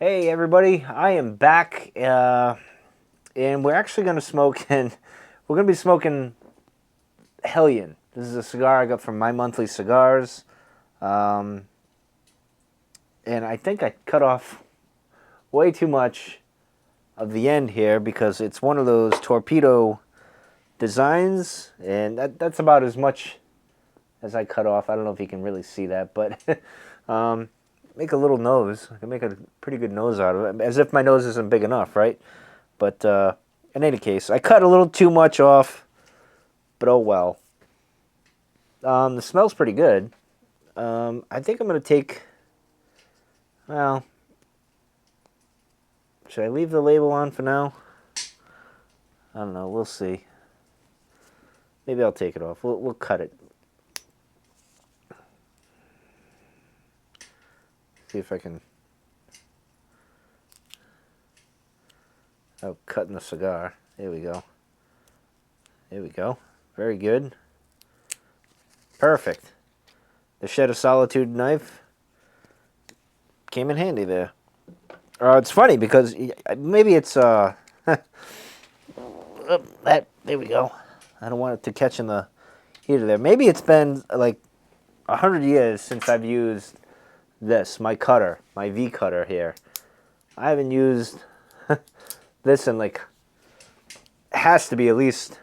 Hey everybody, I am back, and we're actually going to smoke, and we're going to be smoking Hellion. This is a cigar I got from My Monthly Cigars, um, and I think I cut off way too much of the end here because it's one of those torpedo designs, and that's about as much as I cut off. I don't know if you can really see that, but um, make a little nose. I can make a pretty good nose out of it, as if my nose isn't big enough, right? But in any case, I cut a little too much off, but oh well. The smell's pretty good. I think I'm going to take, well, should I leave the label on for now? I don't know. We'll see. Maybe I'll take it off. We'll cut it. See if I can. Oh, cutting the cigar. There we go. There we go. Very good. Perfect. The Shed of Solitude knife came in handy there. It's funny because maybe it's there we go. I don't want it to catch in the heater there. Maybe it's been like 100 years since I've used this, my cutter, my V cutter here. I haven't used this in like, has to be at least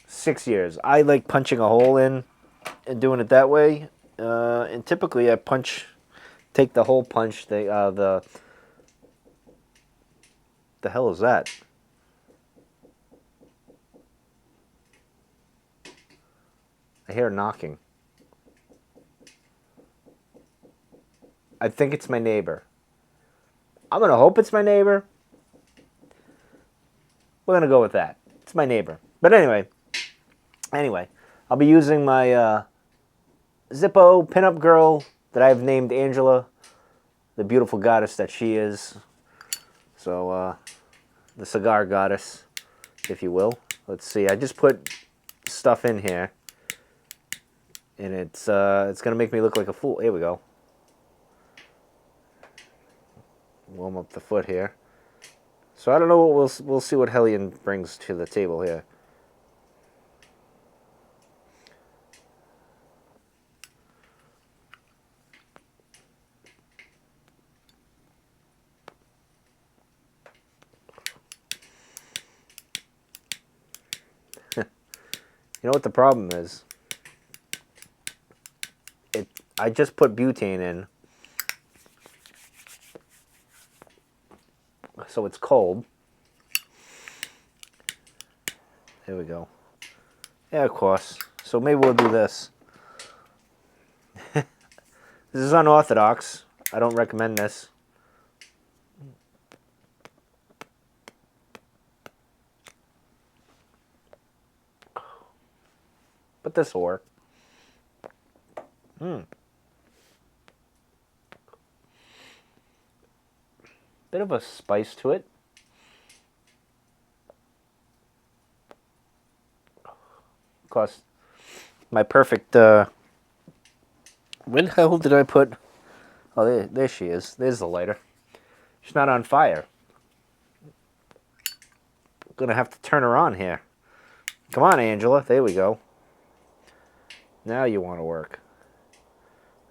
6 years. I like punching a hole in and doing it that way. And typically I take the hole punch. The hell is that? I hear knocking. I think it's my neighbor. I'm gonna hope it's my neighbor. We're gonna go with that. It's my neighbor. But anyway, I'll be using my Zippo pinup girl that I've named Angela, the beautiful goddess that she is. So, the cigar goddess, if you will. Let's see. I just put stuff in here, and it's gonna make me look like a fool. Here we go. Warm up the foot here. So I don't know what we'll see what Hellion brings to the table here. You know what the problem is? I just put butane in, so it's cold. There we go. Yeah, of course. So maybe we'll do this. This is unorthodox. I don't recommend this. But this will work. Bit of a spice to it. Of course, my perfect, where the hell did I put? Oh, there she is. There's the lighter. She's not on fire. I'm gonna have to turn her on here. Come on, Angela. There we go. Now you want to work.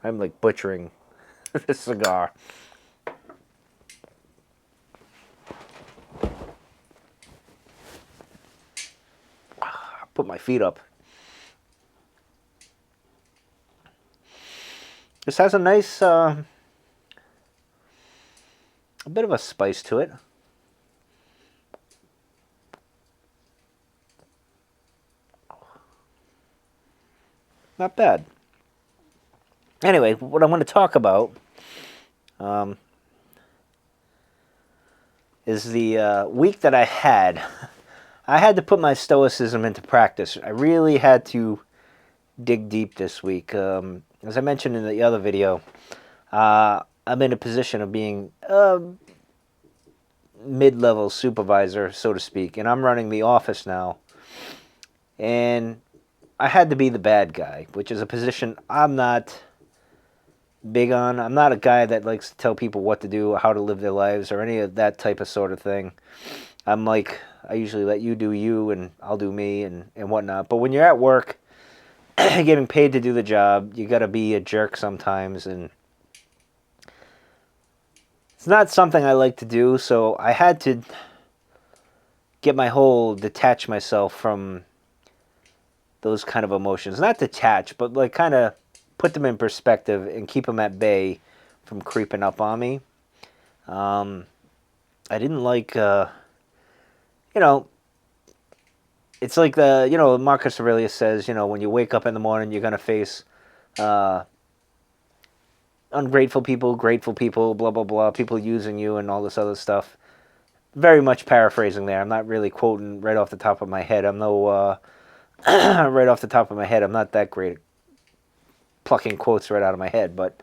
I'm like butchering this cigar. Put my feet up. This has a nice, a bit of a spice to it. Not bad. Anyway, what I want to talk about is the week that I had. I had to put my stoicism into practice. I really had to dig deep this week. As I mentioned in the other video, I'm in a position of being a mid-level supervisor, so to speak, and I'm running the office now. And I had to be the bad guy, which is a position I'm not big on. I'm not a guy that likes to tell people what to do, how to live their lives, or any of that type of sort of thing. I'm like, I usually let you do you, and I'll do me, and whatnot. But when you're at work, getting paid to do the job, you got to be a jerk sometimes, and it's not something I like to do. So I had to detach myself from those kind of emotions. Not detach, but like kind of put them in perspective and keep them at bay from creeping up on me. I didn't like, you know, it's like Marcus Aurelius says, when you wake up in the morning, you're going to face uh, ungrateful people, grateful people, blah, blah, blah, people using you and all this other stuff. Very much paraphrasing there. I'm not really quoting right off the top of my head. I'm no, right off the top of my head, I'm not that great at plucking quotes right out of my head. But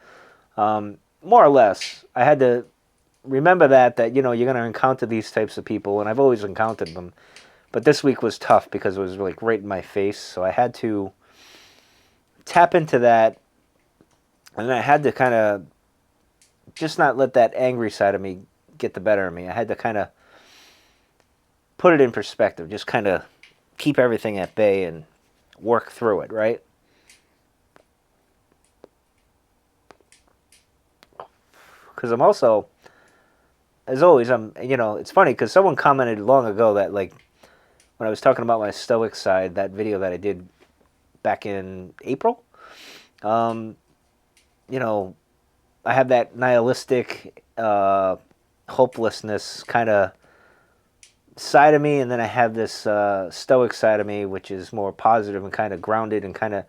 more or less, I had to remember that, you're going to encounter these types of people, and I've always encountered them. But this week was tough because it was like right in my face. So I had to tap into that, and I had to kind of just not let that angry side of me get the better of me. I had to kind of put it in perspective, just kind of keep everything at bay and work through it, right? Because I'm also, as always, it's funny because someone commented long ago that, like, when I was talking about my stoic side, that video that I did back in April, um, you know, I have that nihilistic, hopelessness kind of side of me, and then I have this stoic side of me, which is more positive and kind of grounded and kind of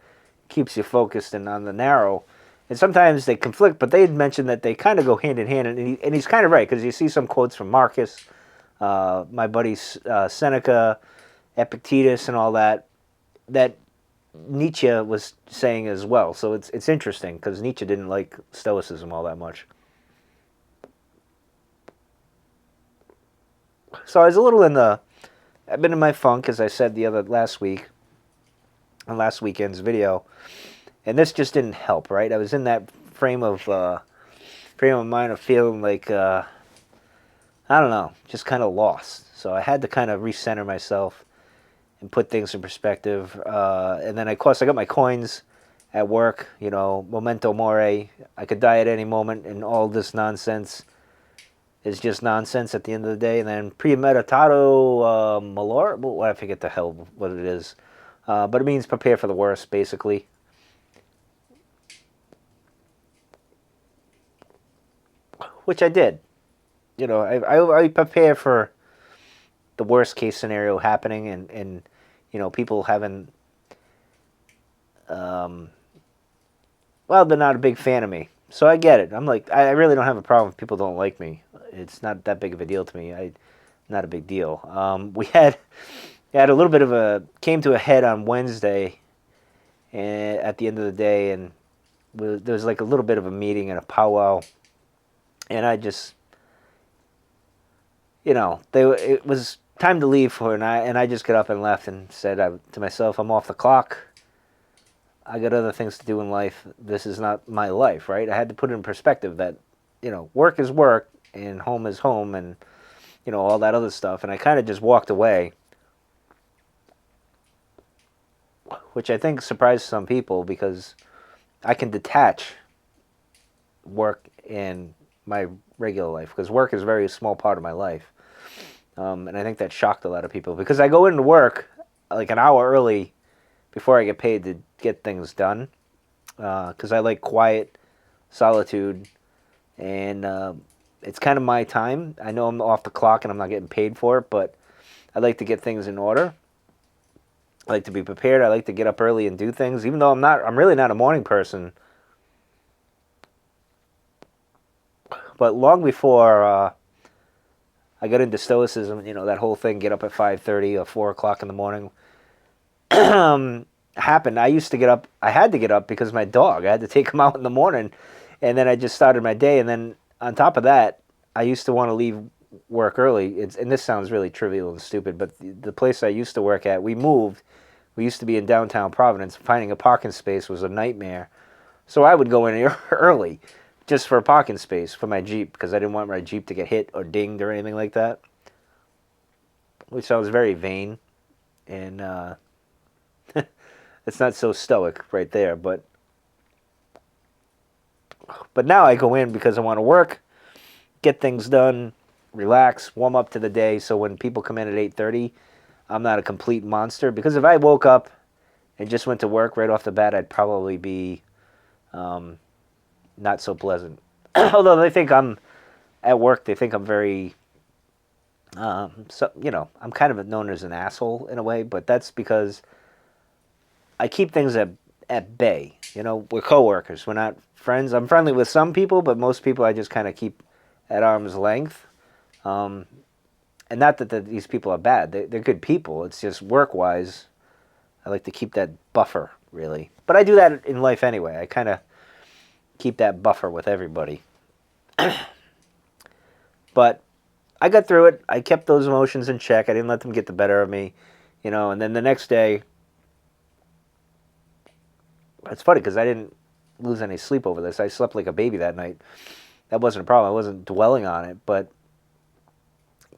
keeps you focused and on the narrow. And sometimes they conflict, but they had mentioned that they kind of go hand in hand, and he's kind of right, because you see some quotes from Marcus, my buddy Seneca, Epictetus, and all that Nietzsche was saying as well. So it's interesting because Nietzsche didn't like Stoicism all that much. So I was a little I've been in my funk, as I said last week, on last weekend's video, and this just didn't help. Right, I was in that frame of mind of feeling like I don't know, just kind of lost. So I had to kind of recenter myself and put things in perspective. And then, of course, I got my coins at work. Memento mori. I could die at any moment, and all this nonsense is just nonsense at the end of the day. And then premeditado malor. Well, I forget the hell what it is, but it means prepare for the worst, basically. Which I did. I prepare for the worst case scenario happening, and people having well, they're not a big fan of me, so I get it. I'm like, I really don't have a problem if people don't like me. It's not that big of a deal to me. Not a big deal. We had a little bit of came to a head on Wednesday, and at the end of the day, and there was like a little bit of a meeting and a powwow, and I just, it was time to leave and I just got up and left and said to myself, I'm off the clock. I got other things to do in life. This is not my life, right? I had to put it in perspective that, work is work and home is home, and, all that other stuff. And I kind of just walked away, which I think surprised some people because I can detach work and my regular life, because work is a very small part of my life. And I think that shocked a lot of people because I go into work like an hour early before I get paid to get things done, because I like quiet, solitude, and it's kind of my time. I know I'm off the clock and I'm not getting paid for it, but I like to get things in order. I like to be prepared. I like to get up early and do things, even though I'm really not a morning person. But long before I got into Stoicism, that whole thing, get up at 5:30 or 4 o'clock in the morning, happened. I had to get up because my dog, I had to take him out in the morning, and then I just started my day. And then on top of that, I used to want to leave work early. And this sounds really trivial and stupid, but the place I used to work at, we moved. We used to be in downtown Providence. Finding a parking space was a nightmare. So I would go in early just for a parking space for my Jeep because I didn't want my Jeep to get hit or dinged or anything like that. Which sounds very vain, and it's not so stoic right there. But now I go in because I want to work, get things done, relax, warm up to the day. So when people come in at 8:30, I'm not a complete monster. Because if I woke up and just went to work right off the bat, I'd probably be not so pleasant. Although they think I'm at work, they think I'm very, I'm kind of known as an asshole in a way. But that's because I keep things at bay. We're coworkers. We're not friends. I'm friendly with some people, but most people I just kind of keep at arm's length. And not that these people are bad. They're good people. It's just work-wise, I like to keep that buffer, really. But I do that in life anyway. I kind of keep that buffer with everybody. But I got through it. I kept those emotions in check. I didn't let them get the better of me. And then the next day, it's funny because I didn't lose any sleep over this. I slept like a baby that night. That wasn't a problem. I wasn't dwelling on it, but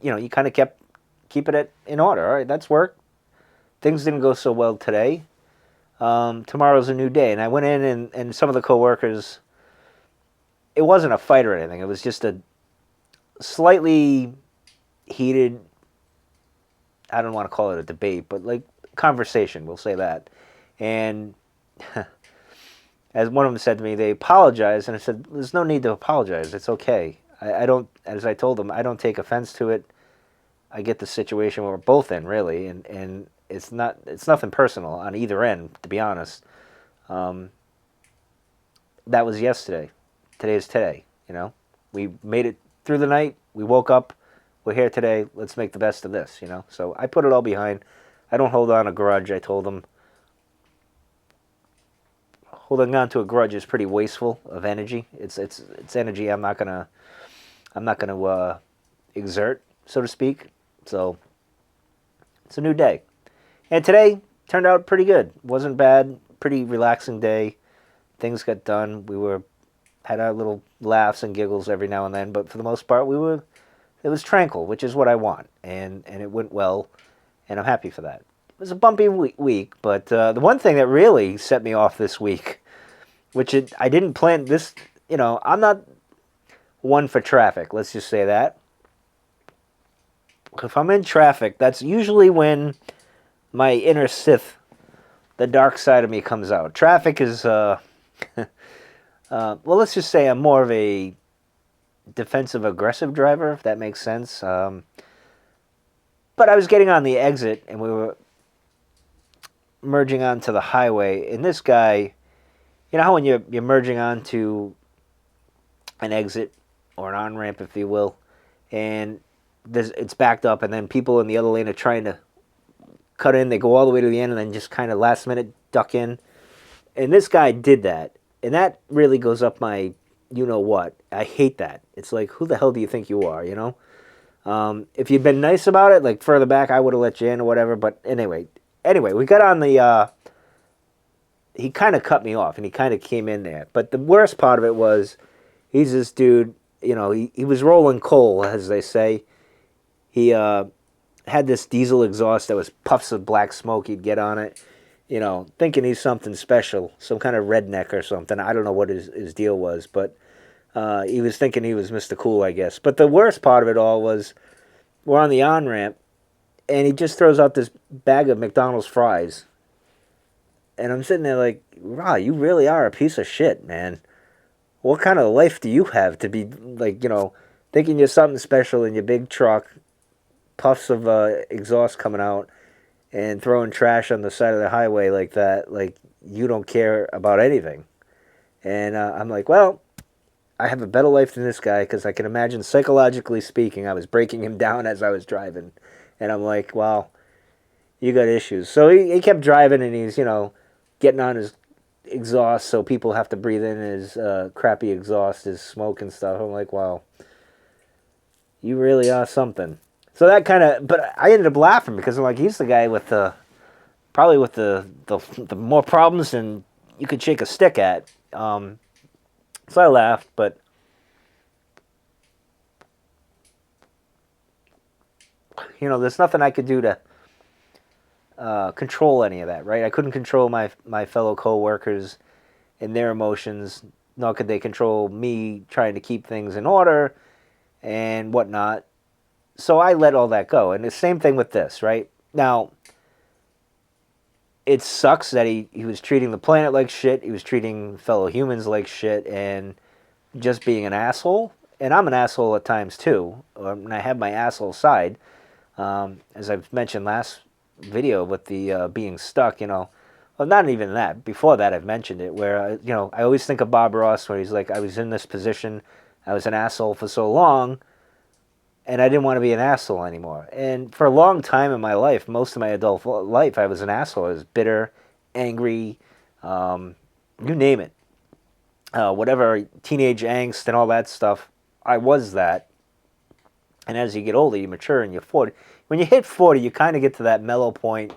you kind of keep it in order. All right, that's work. Things didn't go so well today. Tomorrow's a new day, and I went in and some of the coworkers. It wasn't a fight or anything. It was just a slightly heated. I don't want to call it a debate, but like conversation. We'll say that, and. As one of them said to me, they apologized, and I said, "There's no need to apologize. It's okay. I don't." As I told them, I don't take offense to it. I get the situation where we're both in, really, and it's nothing personal on either end, to be honest. That was yesterday. Today is today. We made it through the night. We woke up. We're here today. Let's make the best of this. So I put it all behind. I don't hold on a grudge. I told them. Holding on to a grudge is pretty wasteful of energy. It's energy I'm not gonna exert, so to speak. So it's a new day, and today turned out pretty good. Wasn't bad. Pretty relaxing day. Things got done. Had our little laughs and giggles every now and then, but for the most part, it was tranquil, which is what I want, and it went well, and I'm happy for that. It was a bumpy week, but the one thing that really set me off this week, I didn't plan this, I'm not one for traffic, let's just say that. If I'm in traffic, that's usually when my inner Sith, the dark side of me, comes out. Traffic is, well, let's just say I'm more of a defensive-aggressive driver, if that makes sense. But I was getting on the exit, and we were merging onto the highway, and this guy, how when you're merging onto an exit or an on-ramp, if you will, and it's backed up, and then people in the other lane are trying to cut in, they go all the way to the end, and then just kind of last minute duck in, and this guy did that, and that really goes up my you-know-what. I hate that. It's like, who the hell do you think you are, If you'd been nice about it, like further back, I would have let you in or whatever, but anyway, we got on the, he kind of cut me off, and he kind of came in there. But the worst part of it was, he's this dude, he was rolling coal, as they say. He had this diesel exhaust that was puffs of black smoke he'd get on it, thinking he's something special, some kind of redneck or something. I don't know what his deal was, but he was thinking he was Mr. Cool, I guess. But the worst part of it all was, we're on the on-ramp, and he just throws out this bag of McDonald's fries. And I'm sitting there like, wow, you really are a piece of shit, man. What kind of life do you have to be, like, thinking you're something special in your big truck, puffs of exhaust coming out, and throwing trash on the side of the highway like that, like you don't care about anything. And I'm like, well, I have a better life than this guy, because I can imagine, psychologically speaking, I was breaking him down as I was driving. And I'm like, well, you got issues. So he kept driving, and he's, getting on his exhaust, so people have to breathe in his crappy exhaust, his smoke and stuff. I'm like, wow, you really are something. So that kind of, but I ended up laughing because I'm like, he's the guy probably with the more problems than you could shake a stick at So I laughed, but there's nothing I could do to control any of that, right? I couldn't control my fellow coworkers and their emotions, nor could they control me trying to keep things in order and whatnot. So I let all that go. And the same thing with this, right? Now, it sucks that he was treating the planet like shit. He was treating fellow humans like shit and just being an asshole. And I'm an asshole at times too. And I have my asshole side. As I've mentioned last video with the being stuck, well, not even that. Before that, I've mentioned it, where, I always think of Bob Ross, where he's like, I was in this position, I was an asshole for so long, and I didn't want to be an asshole anymore. And for a long time in my life, most of my adult life, I was an asshole. I was bitter, angry, you name it. Whatever, teenage angst and all that stuff, I was that. And as you get older, you mature and you're 40. When you hit 40, you kind of get to that mellow point.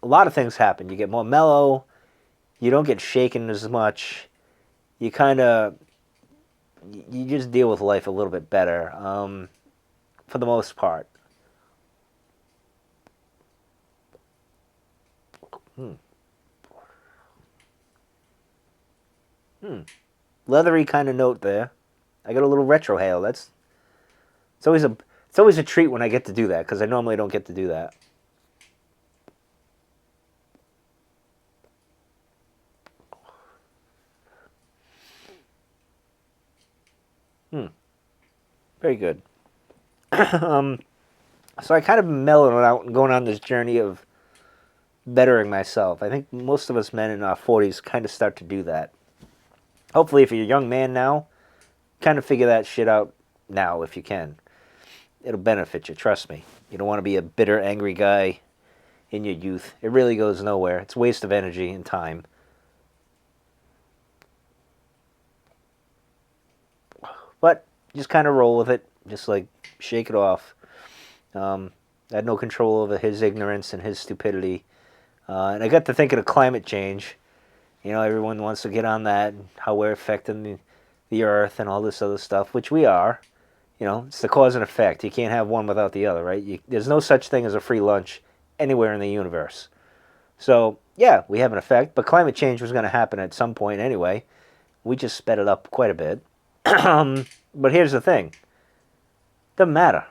A lot of things happen. You get more mellow. You don't get shaken as much. You kind of, you just deal with life a little bit better, for the most part. Leathery kind of note there. I got a little retro hail. It's always a treat when I get to do that, because I normally don't get to do that. Very good. So I kind of mellowed out and going on this journey of bettering myself. I think most of us men in our 40s kind of start to do that. Hopefully, if you're a young man now, kind of figure that shit out now if you can. It'll benefit you, trust me. You don't want to be a bitter, angry guy in your youth. It really goes nowhere. It's a waste of energy and time. But just kind of roll with it. Just like shake it off. I had no control over his ignorance and his stupidity. And I got to thinking of climate change. Everyone wants to get on that, how we're affecting the earth and all this other stuff, which we are. It's the cause and effect. You can't have one without the other, right? There's no such thing as a free lunch anywhere in the universe. So, yeah, we have an effect, but climate change was going to happen at some point anyway. We just sped it up quite a bit. But here's the thing. Doesn't matter.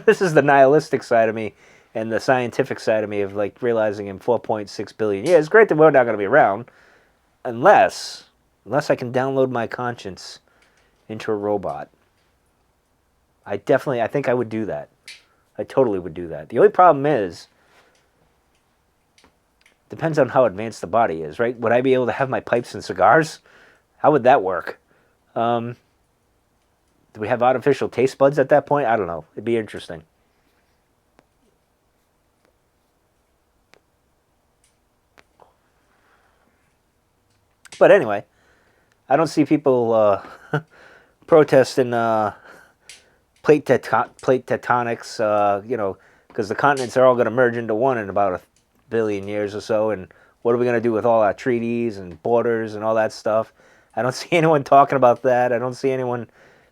This is the nihilistic side of me and the scientific side of me of like realizing in 4.6 billion years, it's great that we're not going to be around unless I can download my conscience into a robot. I think I would do that. I totally would do that. The only problem is, depends on how advanced the body is, right? Would I be able to have my pipes and cigars? How would that work? Do we have artificial taste buds at that point? I don't know. It'd be interesting. But anyway, I don't see people protesting plate tectonics, because the continents are all going to merge into one in about a billion years or so. And what are we going to do with all our treaties and borders and all that stuff? I don't see anyone talking about that. I don't see anyone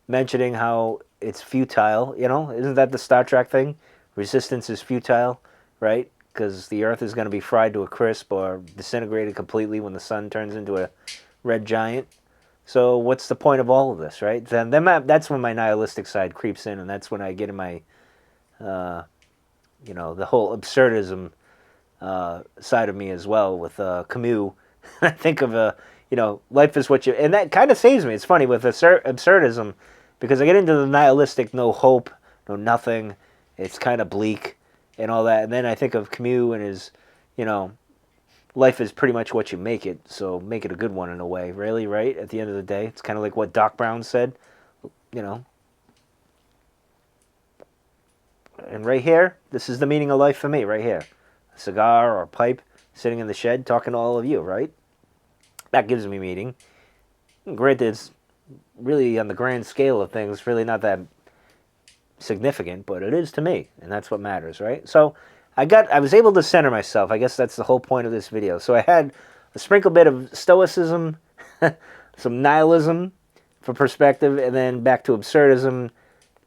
mentioning how it's futile. Isn't that the Star Trek thing? Resistance is futile, right? Because the Earth is going to be fried to a crisp or disintegrated completely when the sun turns into a red giant. So what's the point of all of this, right? Then that's when my nihilistic side creeps in, and that's when I get in my, the whole absurdism side of me as well with Camus. I think of life is what you, and that kind of saves me. It's funny with absurdism, because I get into the nihilistic, no hope, no nothing. It's kind of bleak and all that, and then I think of Camus and his, life is pretty much what you make it, so make it a good one in a way, really, right? At the end of the day, it's kind of like what Doc Brown said, And right here, this is the meaning of life for me, right here. A cigar or a pipe, sitting in the shed, talking to all of you, right? That gives me meaning. Granted, it's really, on the grand scale of things, really not that significant, but it is to me, and that's what matters, right? So I was able to center myself. I guess that's the whole point of this video. So I had a sprinkle bit of stoicism, some nihilism for perspective, and then back to absurdism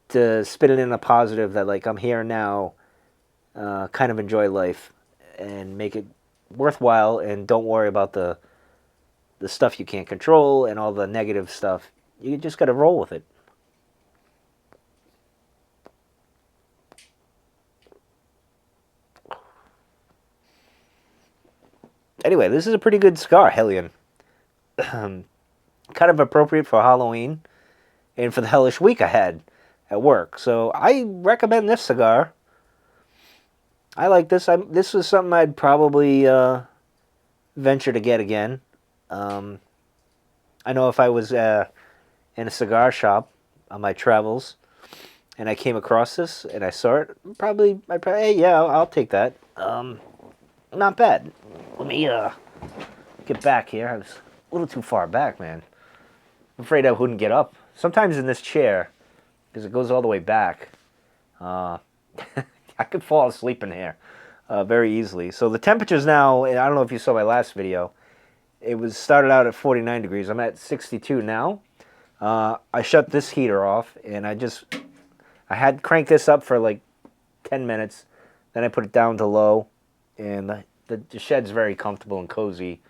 to spin it in a positive that, like, I'm here now, kind of enjoy life and make it worthwhile, and don't worry about the stuff you can't control and all the negative stuff. You just got to roll with it. Anyway, this is a pretty good cigar, Hellion. Kind of appropriate for Halloween and for the hellish week I had at work. So I recommend this cigar. I like this. This was something I'd probably venture to get again. I know if I was in a cigar shop on my travels and I came across this and I saw it, I'd probably, hey, yeah, I'll take that. Not bad. Let me get back here. I was a little too far back, man. I'm afraid I wouldn't get up. Sometimes in this chair, because it goes all the way back, I could fall asleep in here very easily. So the temperature's now, and I don't know if you saw my last video, it was started out at 49 degrees. I'm at 62 now. I shut this heater off, and I had cranked this up for like 10 minutes. Then I put it down to low, and the shed's very comfortable and cozy.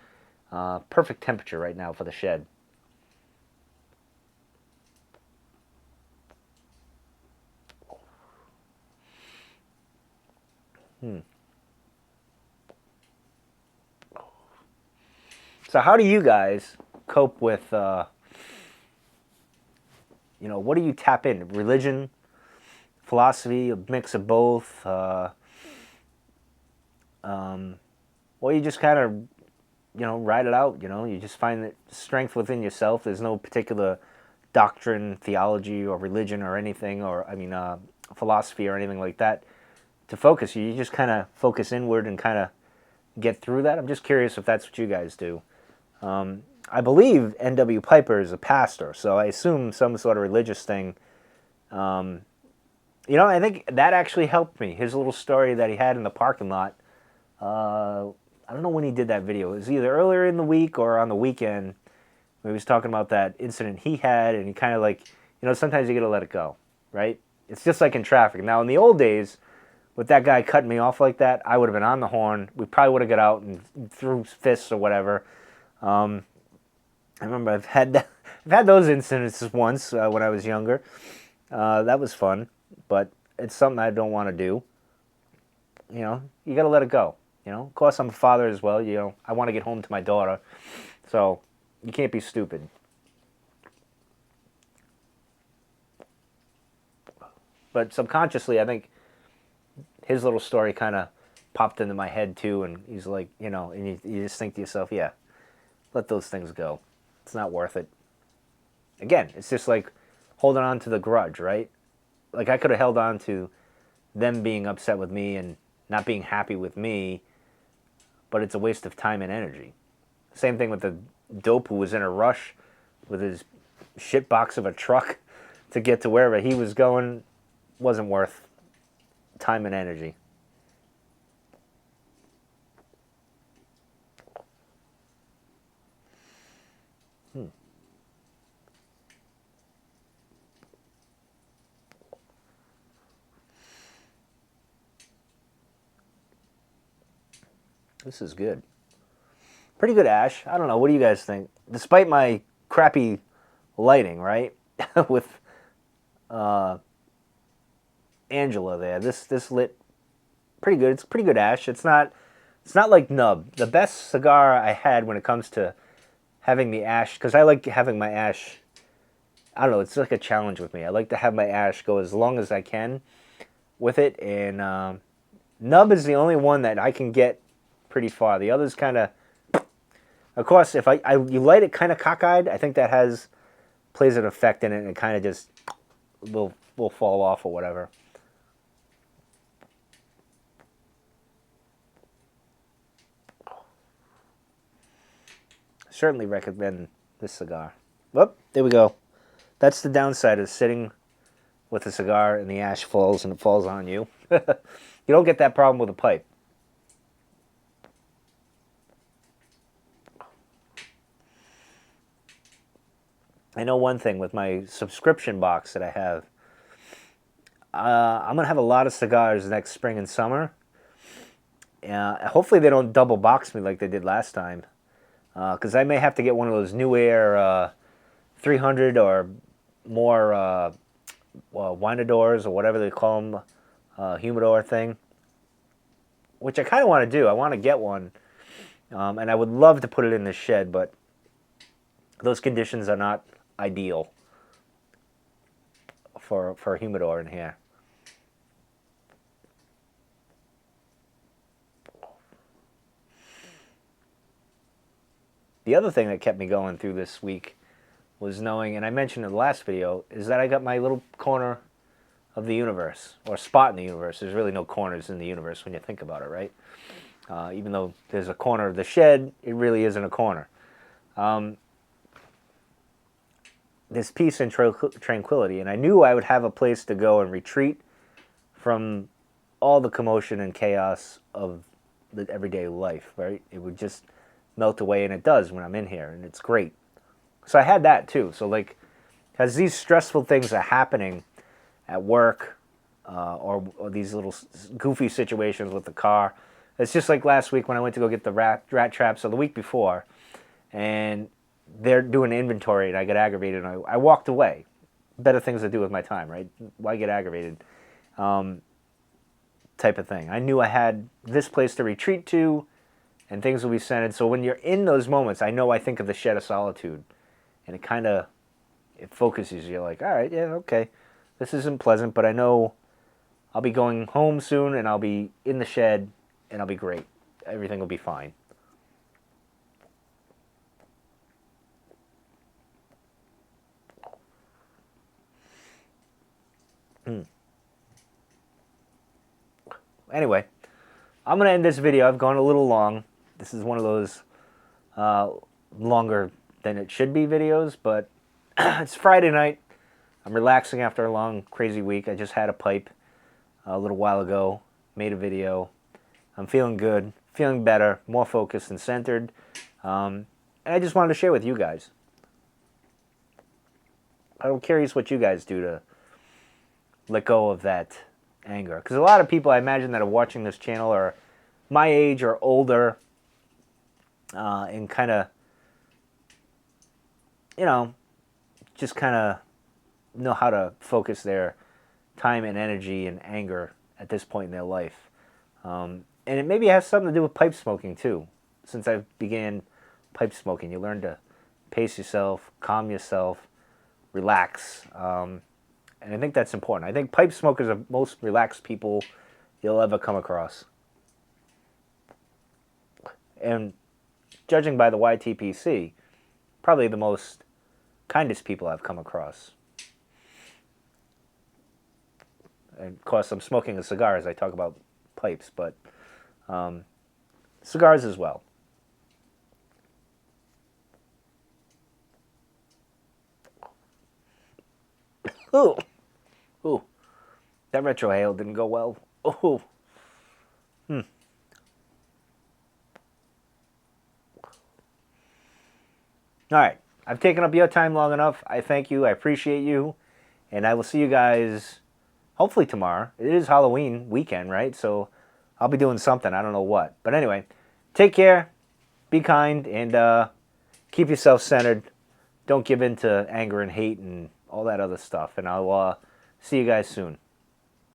Perfect temperature right now for the shed. So how do you guys cope with, what do you tap in? Religion, philosophy, a mix of both? Well, you just kind of, ride it out, You just find that strength within yourself. There's no particular doctrine, theology, or religion or anything, or, philosophy or anything like that to focus you. You just kind of focus inward and kind of get through that. I'm just curious if that's what you guys do. I believe N.W. Piper is a pastor, so I assume some sort of religious thing. I think that actually helped me. His little story that he had in the parking lot. I don't know when he did that video. It was either earlier in the week or on the weekend when he was talking about that incident he had, and he kind of like, sometimes you got to let it go, right? It's just like in traffic. Now, in the old days, with that guy cutting me off like that, I would have been on the horn. We probably would have got out and threw fists or whatever. I remember I've had those incidences once when I was younger. That was fun, but it's something I don't want to do. You got to let it go. Of course, I'm a father as well. I want to get home to my daughter, so you can't be stupid. But subconsciously, I think his little story kind of popped into my head too, and he's like, and you just think to yourself, yeah, let those things go. It's not worth it. Again, it's just like holding on to the grudge, right? Like I could have held on to them being upset with me and not being happy with me, but it's a waste of time and energy. Same thing with the dope who was in a rush with his shit box of a truck to get to wherever he was going. Wasn't worth time and energy. This is good. Pretty good ash. I don't know. What do you guys think? Despite my crappy lighting, right? With Angela there, this lit pretty good. It's pretty good ash. It's not like nub. The best cigar I had when it comes to having the ash, because I like having my ash. I don't know. It's like a challenge with me. I like to have my ash go as long as I can with it, and nub is the only one that I can get pretty far. The others kind of course, if you light it kind of cockeyed, I think that plays an effect in it, and it kind of just will fall off or whatever. Certainly recommend this cigar. Well, there we go. That's the downside of sitting with a cigar and the ash falls and it falls on you. You don't get that problem with a pipe. I know one thing with my subscription box that I have. I'm going to have a lot of cigars next spring and summer. Hopefully they don't double box me like they did last time. Because I may have to get one of those New Air 300 or more winadors or whatever they call them, humidor thing. Which I kind of want to do. I want to get one. And I would love to put it in the shed, but those conditions are not ideal for a humidor in here. The other thing that kept me going through this week was knowing, and I mentioned in the last video, is that I got my little corner of the universe, or spot in the universe. There's really no corners in the universe when you think about it, right? Even though there's a corner of the shed, it really isn't a corner. There's peace and tranquility, and I knew I would have a place to go and retreat from all the commotion and chaos of the everyday life, right? It would just melt away, and it does when I'm in here, and it's great. So I had that too. So like, as these stressful things are happening at work, or these little goofy situations with the car, it's just like last week when I went to go get the rat traps, or the week before, and they're doing inventory, and I got aggravated, and I walked away. Better things to do with my time, right? Why get aggravated? Type of thing. I knew I had this place to retreat to, and things will be centered. So when you're in those moments, I know I think of the shed of solitude, and it focuses you. Like, all right, yeah, okay, this isn't pleasant, but I know I'll be going home soon, and I'll be in the shed, and I'll be great. Everything will be fine. Anyway, I'm going to end this video. I've gone a little long. This is one of those longer than it should be videos, but it's Friday night. I'm relaxing after a long, crazy week. I just had a pipe a little while ago, made a video. I'm feeling good, feeling better, more focused and centered. And I just wanted to share with you guys. I'm curious what you guys do to let go of that anger. Because a lot of people, I imagine, that are watching this channel are my age or older, and kind of, just kind of know how to focus their time and energy and anger at this point in their life. And it maybe has something to do with pipe smoking too. Since I began pipe smoking, you learn to pace yourself, calm yourself, relax. And I think that's important. I think pipe smokers are the most relaxed people you'll ever come across. And judging by the YTPC, probably the most kindest people I've come across. And of course, I'm smoking a cigar as I talk about pipes, but cigars as well. Ooh. Ooh. That retrohale didn't go well. Ooh. All right. I've taken up your time long enough. I thank you. I appreciate you. And I will see you guys hopefully tomorrow. It is Halloween weekend, right? So I'll be doing something. I don't know what. But anyway, take care. Be kind. And keep yourself centered. Don't give in to anger and hate and all that other stuff. And I'll see you guys soon.